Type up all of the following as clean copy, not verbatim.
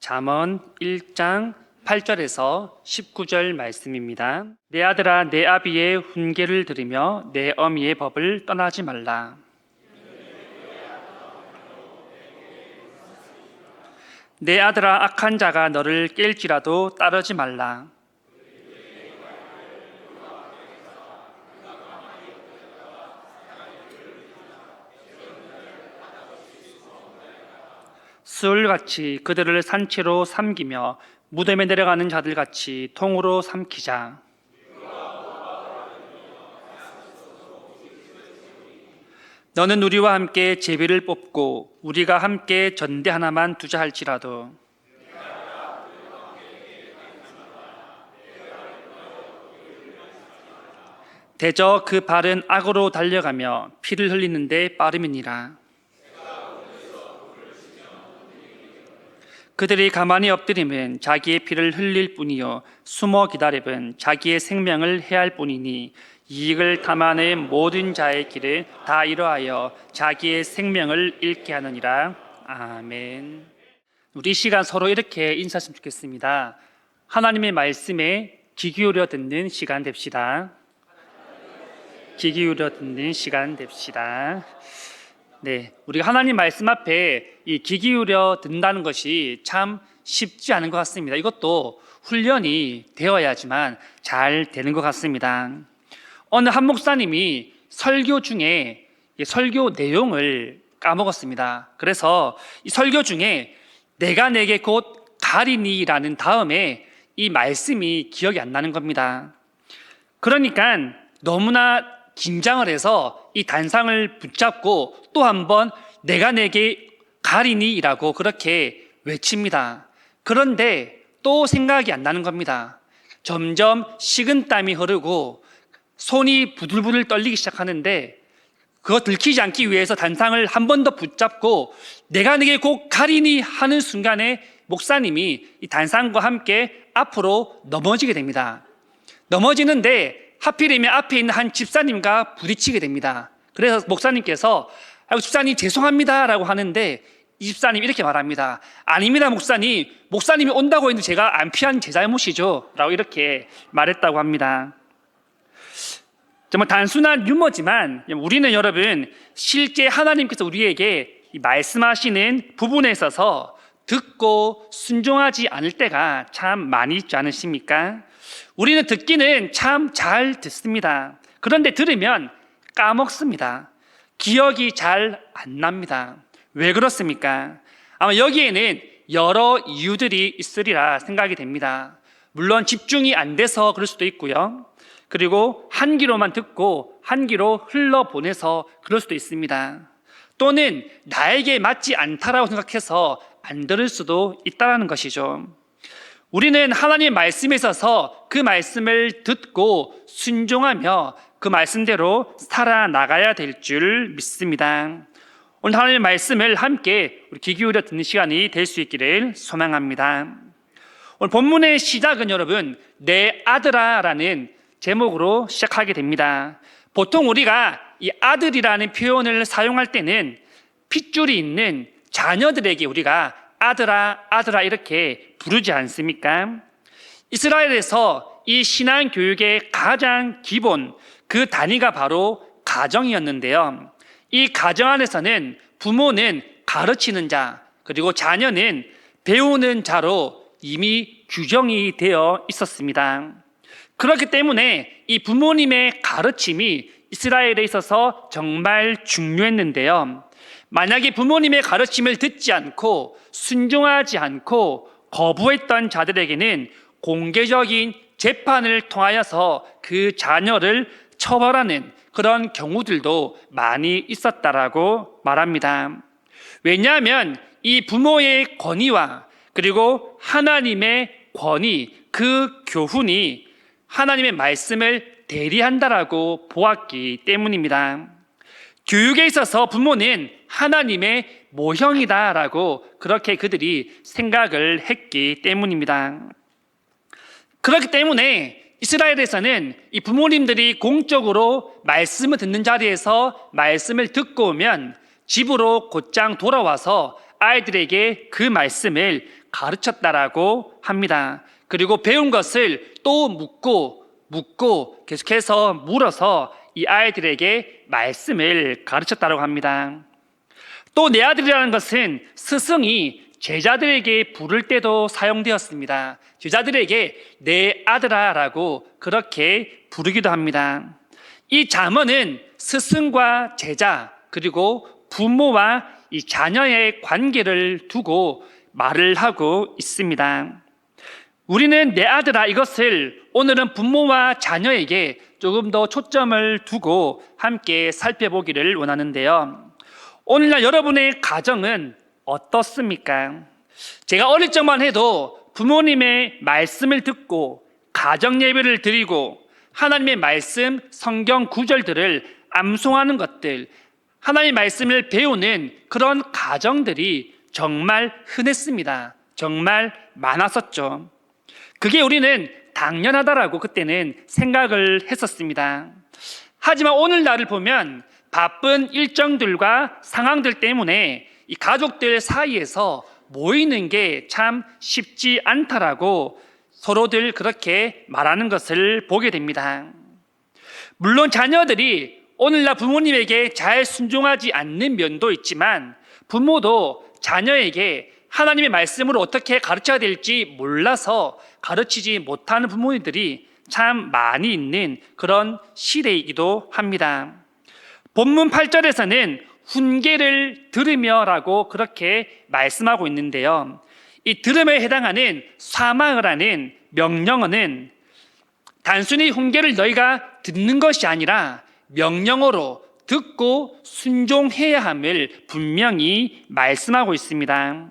잠언 1장 8절에서 19절 말씀입니다. 내 아들아, 내 아비의 훈계를 들으며 내 어미의 법을 떠나지 말라. 내 아들아, 악한 자가 너를 깰지라도 따르지 말라. 수울같이 그들을 산채로 삼키며 무덤에 내려가는 자들같이 통으로 삼키자. 너는 우리와 함께 제비를 뽑고 우리가 함께 전대 하나만 두자 할지라도 대저 그 발은 악으로 달려가며 피를 흘리는데 빠름이니라. 그들이 가만히 엎드림은 자기의 피를 흘릴 뿐이요 숨어 기다림은 자기의 생명을 해할 뿐이니 이익을 탐하는 모든 자의 길은 다 이러하여 자기의 생명을 잃게 하느니라. 아멘. 우리 이 시간 서로 이렇게 인사했으면 좋겠습니다. 하나님의 말씀에 귀 기울여 듣는 시간 됩시다. 귀 기울여 듣는 시간 됩시다. 네, 우리가 하나님 말씀 앞에 이 귀 기울여 듣는다는 것이 참 쉽지 않은 것 같습니다. 이것도 훈련이 되어야지만 잘 되는 것 같습니다. 어느 한 목사님이 설교 중에 설교 내용을 까먹었습니다. 그래서 이 설교 중에 내가 내게 곧 가리니라는 다음에 이 말씀이 기억이 안 나는 겁니다. 그러니까 너무나 긴장을 해서 이 단상을 붙잡고 또 한 번 내가 내게 가리니라고 그렇게 외칩니다. 그런데 또 생각이 안 나는 겁니다. 점점 식은땀이 흐르고 손이 부들부들 떨리기 시작하는데 그거 들키지 않기 위해서 단상을 한 번 더 붙잡고 내가 내게 곧 가리니 하는 순간에 목사님이 이 단상과 함께 앞으로 넘어지게 됩니다. 넘어지는데 하필이면 앞에 있는 한 집사님과 부딪히게 됩니다. 그래서 목사님께서 집사님 죄송합니다 라고 하는데 이 집사님이 이렇게 말합니다. 아닙니다 목사님, 목사님이 온다고 했는데 제가 안 피한 제 잘못이죠 라고 이렇게 말했다고 합니다. 정말 단순한 유머지만 우리는 여러분 실제 하나님께서 우리에게 말씀하시는 부분에 있어서 듣고 순종하지 않을 때가 참 많이 있지 않으십니까? 우리는 듣기는 참 잘 듣습니다. 그런데 들으면 까먹습니다. 기억이 잘 안 납니다. 왜 그렇습니까? 아마 여기에는 여러 이유들이 있으리라 생각이 됩니다. 물론 집중이 안 돼서 그럴 수도 있고요. 그리고 한 귀로만 듣고 한 귀로 흘러보내서 그럴 수도 있습니다. 또는 나에게 맞지 않다라고 생각해서 안 들을 수도 있다는 것이죠. 우리는 하나님의 말씀에 있어서 그 말씀을 듣고 순종하며 그 말씀대로 살아나가야 될 줄 믿습니다. 오늘 하나님의 말씀을 함께 우리 귀 기울여 듣는 시간이 될 수 있기를 소망합니다. 오늘 본문의 시작은 여러분 내 아들아라는 제목으로 시작하게 됩니다. 보통 우리가 이 아들이라는 표현을 사용할 때는 핏줄이 있는 자녀들에게 우리가 아들아 아들아 이렇게 부르지 않습니까? 이스라엘에서 이 신앙교육의 가장 기본 그 단위가 바로 가정이었는데요. 이 가정 안에서는 부모는 가르치는 자 그리고 자녀는 배우는 자로 이미 규정이 되어 있었습니다. 그렇기 때문에 이 부모님의 가르침이 이스라엘에 있어서 정말 중요했는데요. 만약에 부모님의 가르침을 듣지 않고 순종하지 않고 거부했던 자들에게는 공개적인 재판을 통하여서 그 자녀를 처벌하는 그런 경우들도 많이 있었다라고 말합니다. 왜냐하면 이 부모의 권위와 그리고 하나님의 권위, 그 교훈이 하나님의 말씀을 대리한다라고 보았기 때문입니다. 교육에 있어서 부모는 하나님의 모형이다라고 그렇게 그들이 생각을 했기 때문입니다. 그렇기 때문에 이스라엘에서는 이 부모님들이 공적으로 말씀을 듣는 자리에서 말씀을 듣고 오면 집으로 곧장 돌아와서 아이들에게 그 말씀을 가르쳤다라고 합니다. 그리고 배운 것을 또 묻고 계속해서 물어서 이 아이들에게 말씀을 가르쳤다고 합니다. 또 내 아들이라는 것은 스승이 제자들에게 부를 때도 사용되었습니다. 제자들에게 내 아들아라고 그렇게 부르기도 합니다. 이 잠언은 스승과 제자 그리고 부모와 이 자녀의 관계를 두고 말을 하고 있습니다. 우리는 내 아들아 이것을 오늘은 부모와 자녀에게 조금 더 초점을 두고 함께 살펴보기를 원하는데요. 오늘날 여러분의 가정은 어떻습니까? 제가 어릴 적만 해도 부모님의 말씀을 듣고 가정 예배를 드리고 하나님의 말씀 성경 구절들을 암송하는 것들, 하나님의 말씀을 배우는 그런 가정들이 정말 흔했습니다. 정말 많았었죠. 그게 우리는 당연하다라고 그때는 생각을 했었습니다. 하지만 오늘날을 보면 바쁜 일정들과 상황들 때문에 이 가족들 사이에서 모이는 게 참 쉽지 않다라고 서로들 그렇게 말하는 것을 보게 됩니다. 물론 자녀들이 오늘날 부모님에게 잘 순종하지 않는 면도 있지만 부모도 자녀에게 하나님의 말씀으로 어떻게 가르쳐야 될지 몰라서 가르치지 못하는 부모님들이 참 많이 있는 그런 시대이기도 합니다. 본문 8절에서는 훈계를 들으며라고 그렇게 말씀하고 있는데요. 이 들음에 해당하는 사마을 하는 명령어는 단순히 훈계를 너희가 듣는 것이 아니라 명령어로 듣고 순종해야 함을 분명히 말씀하고 있습니다.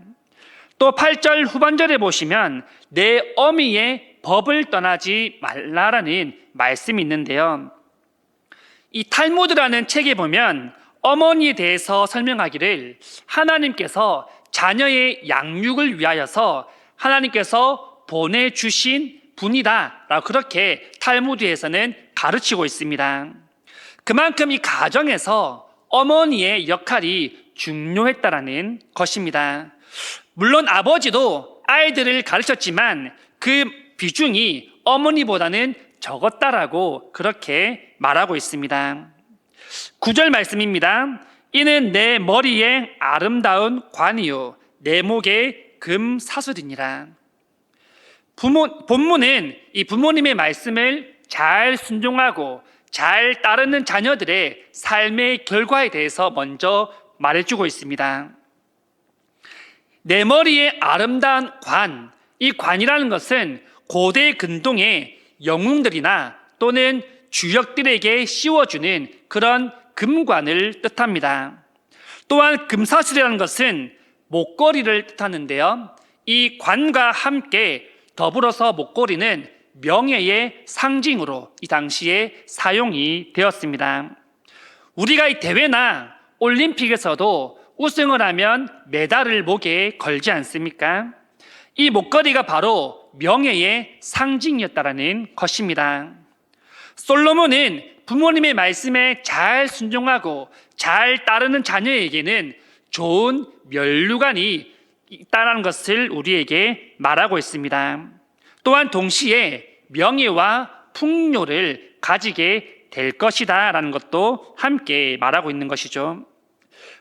또 8절 후반절에 보시면 내 어미의 법을 떠나지 말라라는 말씀이 있는데요. 이 탈무드라는 책에 보면 어머니에 대해서 설명하기를 하나님께서 자녀의 양육을 위하여서 하나님께서 보내주신 분이다 라고 그렇게 탈무드에서는 가르치고 있습니다. 그만큼 이 가정에서 어머니의 역할이 중요했다라는 것입니다. 물론 아버지도 아이들을 가르쳤지만 그 비중이 어머니보다는 적었다라고 그렇게 말하고 있습니다. 9절 말씀입니다. 이는 내 머리에 아름다운 관이요 내 목에 금사슬이니라. 본문은 이 부모님의 말씀을 잘 순종하고 잘 따르는 자녀들의 삶의 결과에 대해서 먼저 말해주고 있습니다. 내 머리에 아름다운 관, 이 관이라는 것은 고대 근동의 영웅들이나 또는 주역들에게 씌워주는 그런 금관을 뜻합니다. 또한 금사슬이라는 것은 목걸이를 뜻하는데요. 이 관과 함께 더불어서 목걸이는 명예의 상징으로 이 당시에 사용이 되었습니다. 우리가 이 대회나 올림픽에서도 우승을 하면 메달을 목에 걸지 않습니까? 이 목걸이가 바로 명예의 상징이었다라는 것입니다. 솔로몬은 부모님의 말씀에 잘 순종하고 잘 따르는 자녀에게는 좋은 면류관이 있다는 것을 우리에게 말하고 있습니다. 또한 동시에 명예와 풍요를 가지게 될 것이다 라는 것도 함께 말하고 있는 것이죠.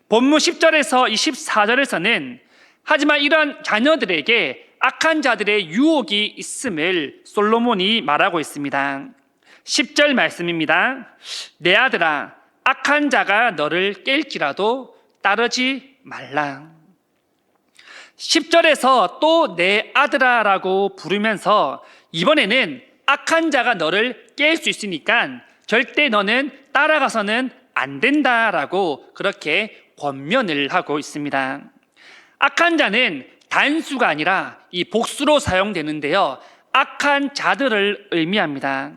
본문 10절에서 24절에서는 하지만 이런 자녀들에게 악한 자들의 유혹이 있음을 솔로몬이 말하고 있습니다. 10절 말씀입니다. 내 아들아 악한 자가 너를 깰지라도 따르지 말라. 10절에서 또 내 아들아 라고 부르면서 이번에는 악한 자가 너를 깰 수 있으니까 절대 너는 따라가서는 안 된다라고 그렇게 권면을 하고 있습니다. 악한 자는 단수가 아니라 이 복수로 사용되는데요. 악한 자들을 의미합니다.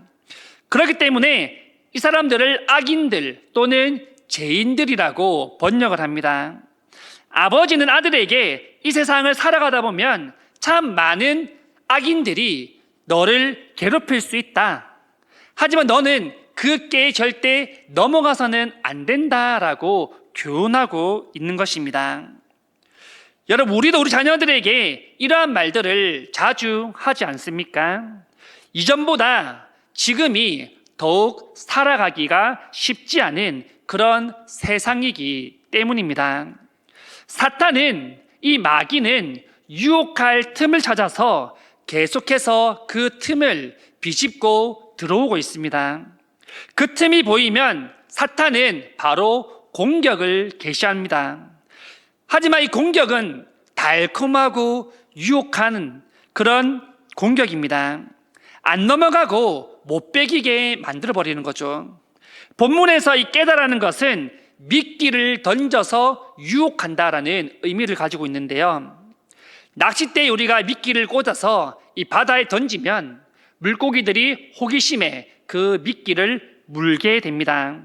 그렇기 때문에 이 사람들을 악인들 또는 죄인들이라고 번역을 합니다. 아버지는 아들에게 이 세상을 살아가다 보면 참 많은 악인들이 너를 괴롭힐 수 있다. 하지만 너는 그 꾀에 절대 넘어가서는 안 된다라고 교훈하고 있는 것입니다. 여러분, 우리도 우리 자녀들에게 이러한 말들을 자주 하지 않습니까? 이전보다 지금이 더욱 살아가기가 쉽지 않은 그런 세상이기 때문입니다. 사탄은, 이 마귀는 유혹할 틈을 찾아서 계속해서 그 틈을 비집고 들어오고 있습니다. 그 틈이 보이면 사탄은 바로 공격을 개시합니다. 하지만 이 공격은 달콤하고 유혹하는 그런 공격입니다. 안 넘어가고 못 베기게 만들어버리는 거죠. 본문에서 이 깨달라는 것은 미끼를 던져서 유혹한다라는 의미를 가지고 있는데요. 낚싯대에 우리가 미끼를 꽂아서 이 바다에 던지면 물고기들이 호기심에 그 미끼를 물게 됩니다.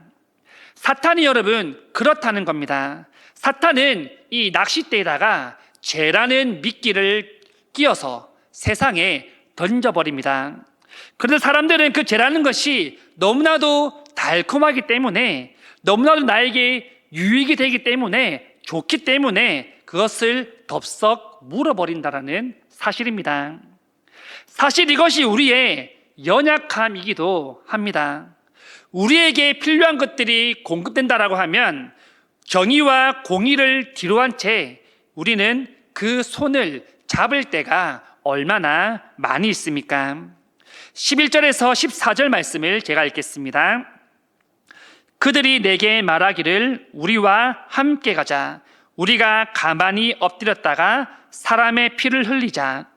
사탄이 여러분 그렇다는 겁니다. 사탄은 이 낚싯대에다가 죄라는 미끼를 끼워서 세상에 던져버립니다. 그런데 사람들은 그 죄라는 것이 너무나도 달콤하기 때문에, 너무나도 나에게 유익이 되기 때문에, 좋기 때문에 그것을 덥석 물어버린다는 사실입니다. 사실 이것이 우리의 연약함이기도 합니다. 우리에게 필요한 것들이 공급된다라고 하면 정의와 공의를 뒤로한 채 우리는 그 손을 잡을 때가 얼마나 많이 있습니까? 11절에서 14절 말씀을 제가 읽겠습니다. 그들이 내게 말하기를 우리와 함께 가자. 우리가 가만히 엎드렸다가 사람의 피를 흘리자.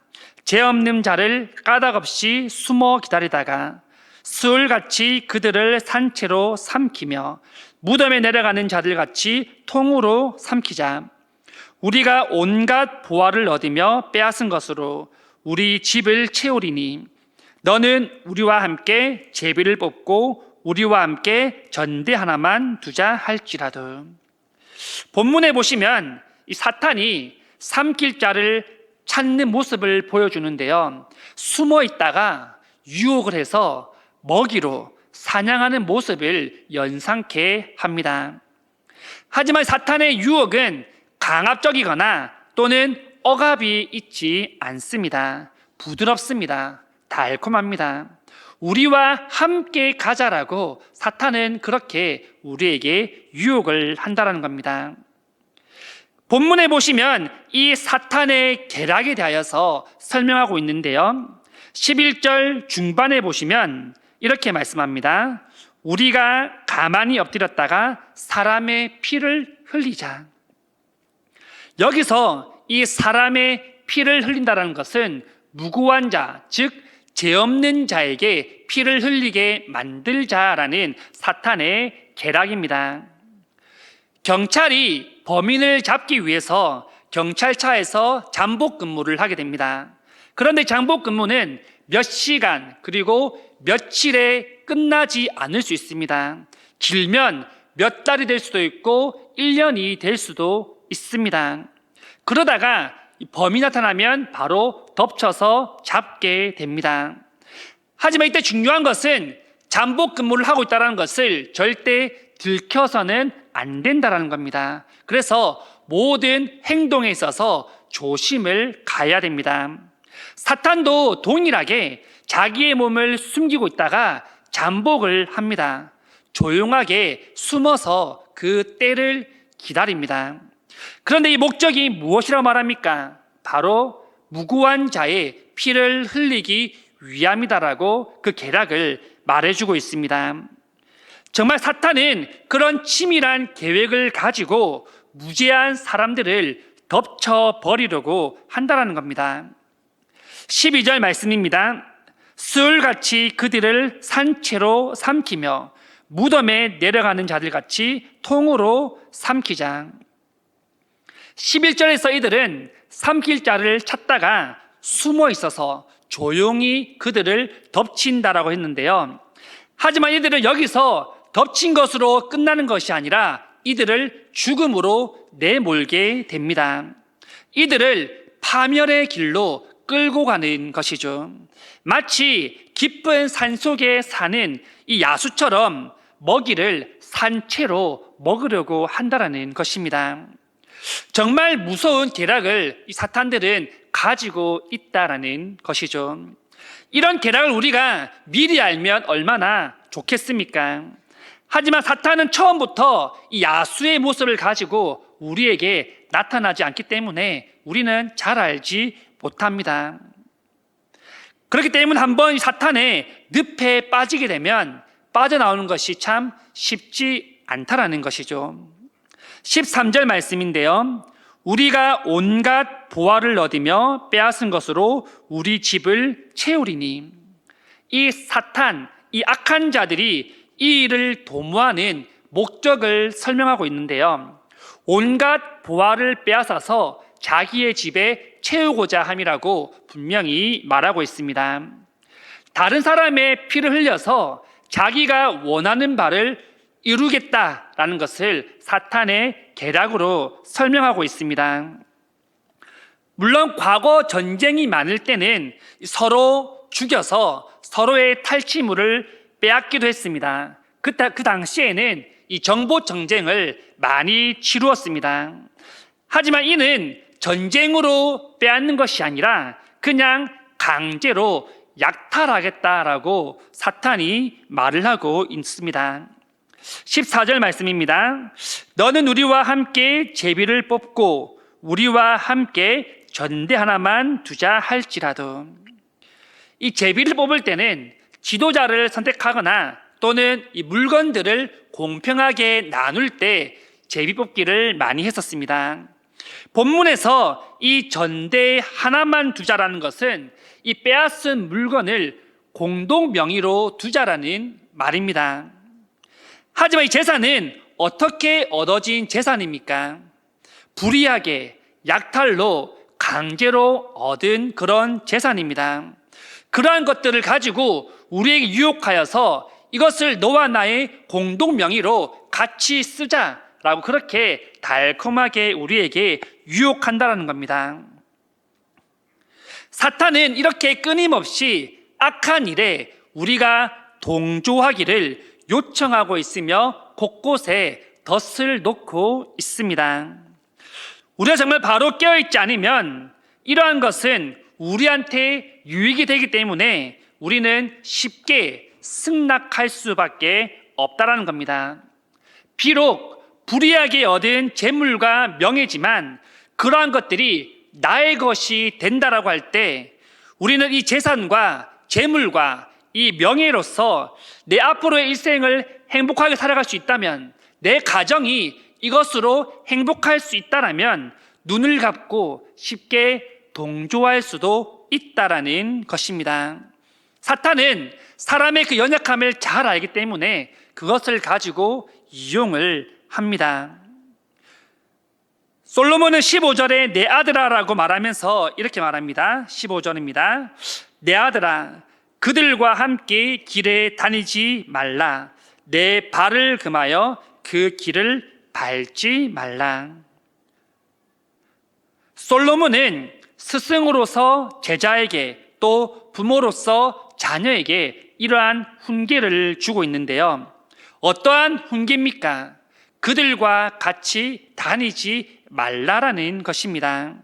죄 없는 자를 까닭없이 숨어 기다리다가 수울같이 그들을 산채로 삼키며 무덤에 내려가는 자들같이 통으로 삼키자. 우리가 온갖 보화를 얻으며 빼앗은 것으로 우리 집을 채우리니 너는 우리와 함께 제비를 뽑고 우리와 함께 전대 하나만 두자 할지라도. 본문에 보시면 이 사탄이 삼킬 자를 찾는 모습을 보여주는데요. 숨어 있다가 유혹을 해서 먹이로 사냥하는 모습을 연상케 합니다. 하지만 사탄의 유혹은 강압적이거나 또는 억압이 있지 않습니다. 부드럽습니다. 달콤합니다. 우리와 함께 가자라고 사탄은 그렇게 우리에게 유혹을 한다는 겁니다. 본문에 보시면 이 사탄의 계략에 대하여서 설명하고 있는데요. 11절 중반에 보시면 이렇게 말씀합니다. 우리가 가만히 엎드렸다가 사람의 피를 흘리자. 여기서 이 사람의 피를 흘린다는 것은 무고한 자, 즉 죄 없는 자에게 피를 흘리게 만들자라는 사탄의 계략입니다. 경찰이 범인을 잡기 위해서 경찰차에서 잠복 근무를 하게 됩니다. 그런데 잠복 근무는 몇 시간 그리고 며칠에 끝나지 않을 수 있습니다. 길면 몇 달이 될 수도 있고 1년이 될 수도 있습니다. 그러다가 범인이 나타나면 바로 덮쳐서 잡게 됩니다. 하지만 이때 중요한 것은 잠복 근무를 하고 있다는 것을 절대 들켜서는 안 된다는 겁니다. 그래서 모든 행동에 있어서 조심을 가야 됩니다. 사탄도 동일하게 자기의 몸을 숨기고 있다가 잠복을 합니다. 조용하게 숨어서 그 때를 기다립니다. 그런데 이 목적이 무엇이라고 말합니까? 바로 무고한 자의 피를 흘리기 위함이다라고 그 계략을 말해주고 있습니다. 정말 사탄은 그런 치밀한 계획을 가지고 무죄한 사람들을 덮쳐버리려고 한다는 겁니다. 12절 말씀입니다. 수울같이 그들을 산채로 삼키며 무덤에 내려가는 자들같이 통으로 삼키자. 11절에서 이들은 삼킬 자를 찾다가 숨어 있어서 조용히 그들을 덮친다라고 했는데요. 하지만 이들은 여기서 덮친 것으로 끝나는 것이 아니라 이들을 죽음으로 내몰게 됩니다. 이들을 파멸의 길로 끌고 가는 것이죠. 마치 깊은 산속에 사는 이 야수처럼 먹이를 산채로 먹으려고 한다라는 것입니다. 정말 무서운 계략을 이 사탄들은 가지고 있다라는 것이죠. 이런 계략을 우리가 미리 알면 얼마나 좋겠습니까? 하지만 사탄은 처음부터 이 야수의 모습을 가지고 우리에게 나타나지 않기 때문에 우리는 잘 알지 못합니다. 그렇기 때문에 한번 사탄의 늪에 빠지게 되면 빠져나오는 것이 참 쉽지 않다라는 것이죠. 13절 말씀인데요. 우리가 온갖 보화를 얻으며 빼앗은 것으로 우리 집을 채우리니. 이 사탄, 이 악한 자들이 이 일을 도모하는 목적을 설명하고 있는데요. 온갖 보화를 빼앗아서 자기의 집에 채우고자 함이라고 분명히 말하고 있습니다. 다른 사람의 피를 흘려서 자기가 원하는 바를 이루겠다라는 것을 사탄의 계략으로 설명하고 있습니다. 물론 과거 전쟁이 많을 때는 서로 죽여서 서로의 탈취물을 빼앗기도 했습니다. 그 당시에는 이 정보 전쟁을 많이 치루었습니다. 하지만 이는 전쟁으로 빼앗는 것이 아니라 그냥 강제로 약탈하겠다라고 사탄이 말을 하고 있습니다. 14절 말씀입니다. 너는 우리와 함께 제비를 뽑고 우리와 함께 전대 하나만 두자 할지라도. 이 제비를 뽑을 때는 지도자를 선택하거나 또는 이 물건들을 공평하게 나눌 때 제비 뽑기를 많이 했었습니다. 본문에서 이 전대 하나만 두자라는 것은 이 빼앗은 물건을 공동 명의로 두자라는 말입니다. 하지만 이 재산은 어떻게 얻어진 재산입니까? 불이하게 약탈로 강제로 얻은 그런 재산입니다. 그러한 것들을 가지고 우리에게 유혹하여서 이것을 너와 나의 공동 명의로 같이 쓰자라고 그렇게 달콤하게 우리에게 유혹한다라는 겁니다. 사탄은 이렇게 끊임없이 악한 일에 우리가 동조하기를 요청하고 있으며 곳곳에 덫을 놓고 있습니다. 우리가 정말 바로 깨어있지 않으면 이러한 것은 우리한테 유익이 되기 때문에 우리는 쉽게 승낙할 수밖에 없다라는 겁니다. 비록 불이하게 얻은 재물과 명예지만 그러한 것들이 나의 것이 된다라고 할 때 우리는 이 재산과 재물과 이 명예로서 내 앞으로의 일생을 행복하게 살아갈 수 있다면, 내 가정이 이것으로 행복할 수 있다라면 눈을 감고 쉽게 동조할 수도 있다라는 것입니다. 사탄은 사람의 그 연약함을 잘 알기 때문에 그것을 가지고 이용을 합니다. 솔로몬은 15절에 내 아들아라고 말하면서 이렇게 말합니다. 15절입니다. 내 아들아, 그들과 함께 길에 다니지 말라. 내 발을 금하여 그 길을 밟지 말라. 솔로몬은 스승으로서 제자에게 또 부모로서 자녀에게 이러한 훈계를 주고 있는데요. 어떠한 훈계입니까? 그들과 같이 다니지 말라라는 것입니다.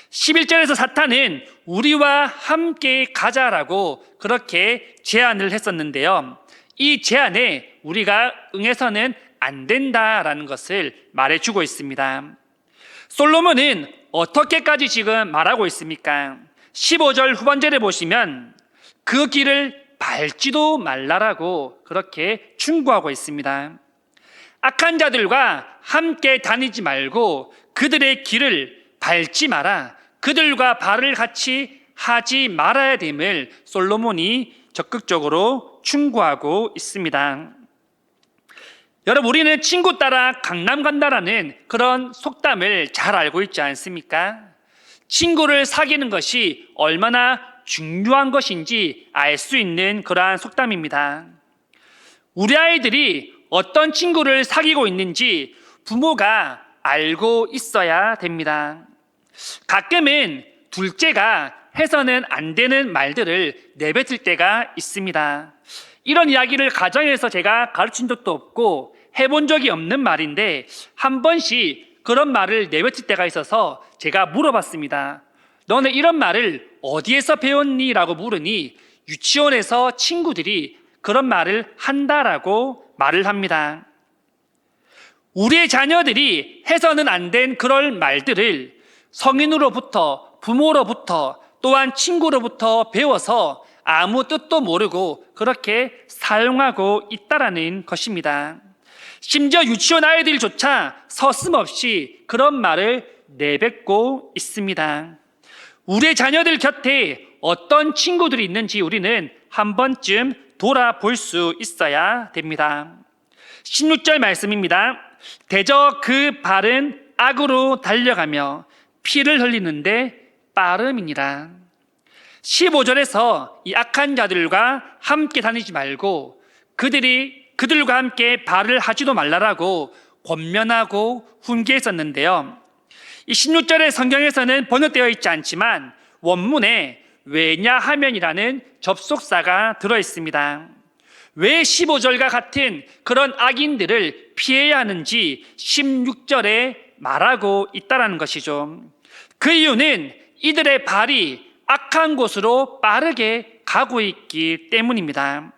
11절에서 사탄은 우리와 함께 가자라고 그렇게 제안을 했었는데요. 이 제안에 우리가 응해서는 안 된다라는 것을 말해주고 있습니다. 솔로몬은 어떻게까지 지금 말하고 있습니까? 15절 후반절에 보시면 그 길을 밟지도 말라라고 그렇게 충고하고 있습니다. 악한 자들과 함께 다니지 말고 그들의 길을 밟지 마라. 그들과 발을 같이 하지 말아야 됨을 솔로몬이 적극적으로 충고하고 있습니다. 여러분, 우리는 친구 따라 강남 간다라는 그런 속담을 잘 알고 있지 않습니까? 친구를 사귀는 것이 얼마나 중요한 것인지 알 수 있는 그러한 속담입니다. 우리 아이들이 어떤 친구를 사귀고 있는지 부모가 알고 있어야 됩니다. 가끔은 둘째가 해서는 안 되는 말들을 내뱉을 때가 있습니다. 이런 이야기를 가정에서 제가 가르친 적도 없고 해본 적이 없는 말인데 한 번씩 그런 말을 내뱉을 때가 있어서 제가 물어봤습니다. 너는 이런 말을 어디에서 배웠니? 라고 물으니 유치원에서 친구들이 그런 말을 한다라고 말을 합니다. 우리의 자녀들이 해서는 안 된 그런 말들을 성인으로부터, 부모로부터, 또한 친구로부터 배워서 아무 뜻도 모르고 그렇게 사용하고 있다라는 것입니다. 심지어 유치원 아이들조차 서슴없이 그런 말을 내뱉고 있습니다. 우리의 자녀들 곁에 어떤 친구들이 있는지 우리는 한 번쯤 돌아볼 수 있어야 됩니다. 16절 말씀입니다. 대저 그 발은 악으로 달려가며 피를 흘리는데 빠름이니라. 15절에서 이 악한 자들과 함께 다니지 말고 그들과 함께 발을 하지도 말라라고 권면하고 훈계했었는데요. 이 16절의 성경에서는 번역되어 있지 않지만 원문에 왜냐하면이라는 접속사가 들어있습니다. 왜 15절과 같은 그런 악인들을 피해야 하는지 16절에 말하고 있다는 것이죠. 그 이유는 이들의 발이 악한 곳으로 빠르게 가고 있기 때문입니다.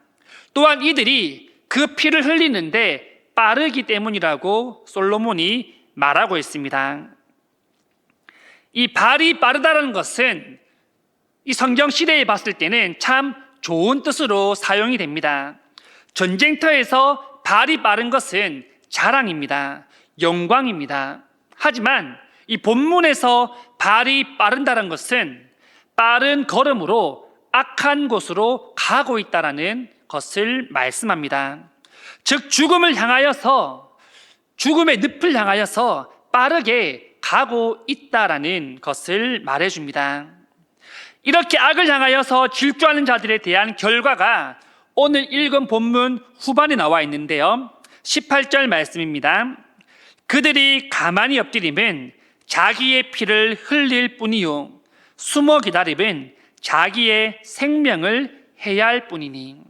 또한 이들이 그 피를 흘리는데 빠르기 때문이라고 솔로몬이 말하고 있습니다. 이 발이 빠르다는 것은 이 성경 시대에 봤을 때는 참 좋은 뜻으로 사용이 됩니다. 전쟁터에서 발이 빠른 것은 자랑입니다. 영광입니다. 하지만 이 본문에서 발이 빠른다는 것은 빠른 걸음으로 악한 곳으로 가고 있다는 것을 말씀합니다. 즉 죽음을 향하여서, 죽음의 늪을 향하여서 빠르게 가고 있다라는 것을 말해줍니다. 이렇게 악을 향하여서 질주하는 자들에 대한 결과가 오늘 읽은 본문 후반에 나와 있는데요. 18절 말씀입니다. 그들이 가만히 엎드림은 자기의 피를 흘릴 뿐이요 숨어 기다림은 자기의 생명을 해야 할 뿐이니.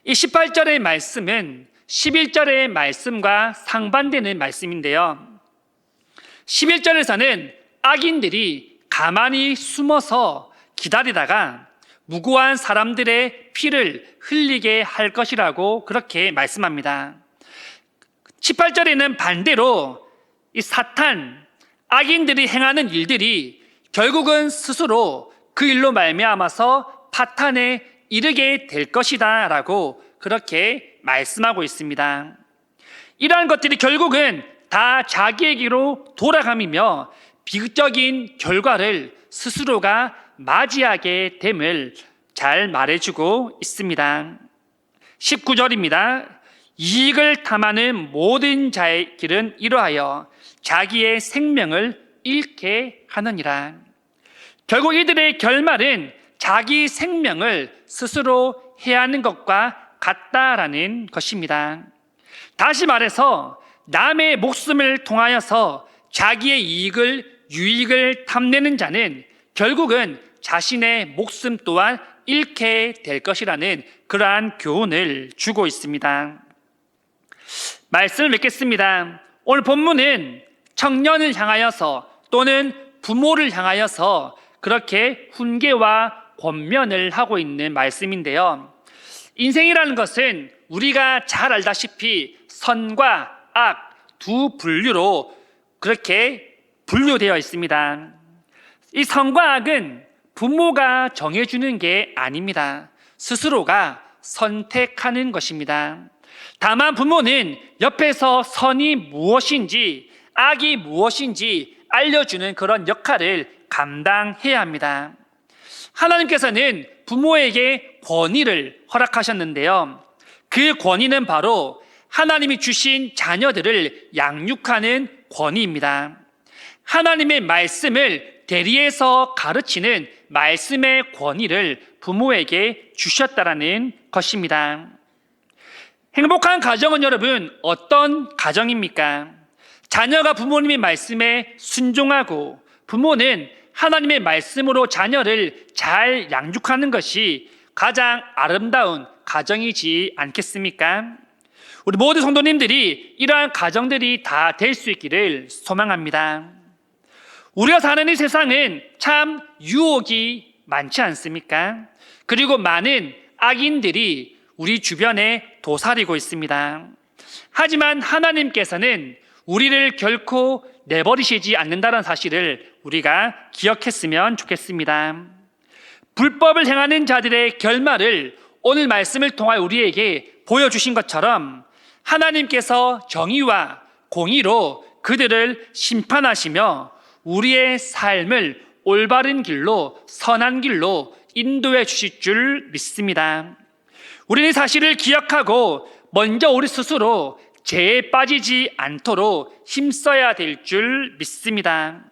이 18절의 말씀은 11절의 말씀과 상반되는 말씀인데요. 11절에서는 악인들이 가만히 숨어서 기다리다가 무고한 사람들의 피를 흘리게 할 것이라고 그렇게 말씀합니다. 18절에는 반대로 이 사탄, 악인들이 행하는 일들이 결국은 스스로 그 일로 말미암아서 파탄에 이르게 될 것이다 라고 그렇게 말씀하고 있습니다. 이러한 것들이 결국은 다 자기에게로 돌아가며 비극적인 결과를 스스로가 맞이하게 됨을 잘 말해주고 있습니다. 19절입니다. 이익을 탐하는 모든 자의 길은 이러하여 자기의 생명을 잃게 하느니라. 결국 이들의 결말은 자기 생명을 스스로 해하는 것과 같다라는 것입니다. 다시 말해서 남의 목숨을 통하여서 자기의 유익을 탐내는 자는 결국은 자신의 목숨 또한 잃게 될 것이라는 그러한 교훈을 주고 있습니다. 말씀을 맺겠습니다. 오늘 본문은 청년을 향하여서 또는 부모를 향하여서 그렇게 훈계와 권면을 하고 있는 말씀인데요. 인생이라는 것은 우리가 잘 알다시피 선과 악 두 분류로 그렇게 분류되어 있습니다. 이 선과 악은 부모가 정해주는 게 아닙니다. 스스로가 선택하는 것입니다. 다만 부모는 옆에서 선이 무엇인지 악이 무엇인지 알려주는 그런 역할을 감당해야 합니다. 하나님께서는 부모에게 권위를 허락하셨는데요. 그 권위는 바로 하나님이 주신 자녀들을 양육하는 권위입니다. 하나님의 말씀을 대리해서 가르치는 말씀의 권위를 부모에게 주셨다라는 것입니다. 행복한 가정은 여러분 어떤 가정입니까? 자녀가 부모님의 말씀에 순종하고 부모는 하나님의 말씀으로 자녀를 잘 양육하는 것이 가장 아름다운 가정이지 않겠습니까? 우리 모든 성도님들이 이러한 가정들이 다 될 수 있기를 소망합니다. 우리가 사는 이 세상은 참 유혹이 많지 않습니까? 그리고 많은 악인들이 우리 주변에 도사리고 있습니다. 하지만 하나님께서는 우리를 결코 내버리시지 않는다는 사실을 우리가 기억했으면 좋겠습니다. 불법을 행하는 자들의 결말을 오늘 말씀을 통하여 우리에게 보여주신 것처럼 하나님께서 정의와 공의로 그들을 심판하시며 우리의 삶을 올바른 길로, 선한 길로 인도해 주실 줄 믿습니다. 우리는 사실을 기억하고 먼저 우리 스스로 죄에 빠지지 않도록 힘써야 될 줄 믿습니다.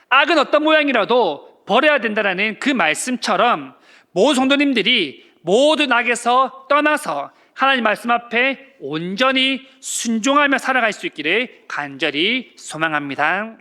악은 어떤 모양이라도 버려야 된다는 그 말씀처럼 모든 성도님들이 모든 악에서 떠나서 하나님 말씀 앞에 온전히 순종하며 살아갈 수 있기를 간절히 소망합니다.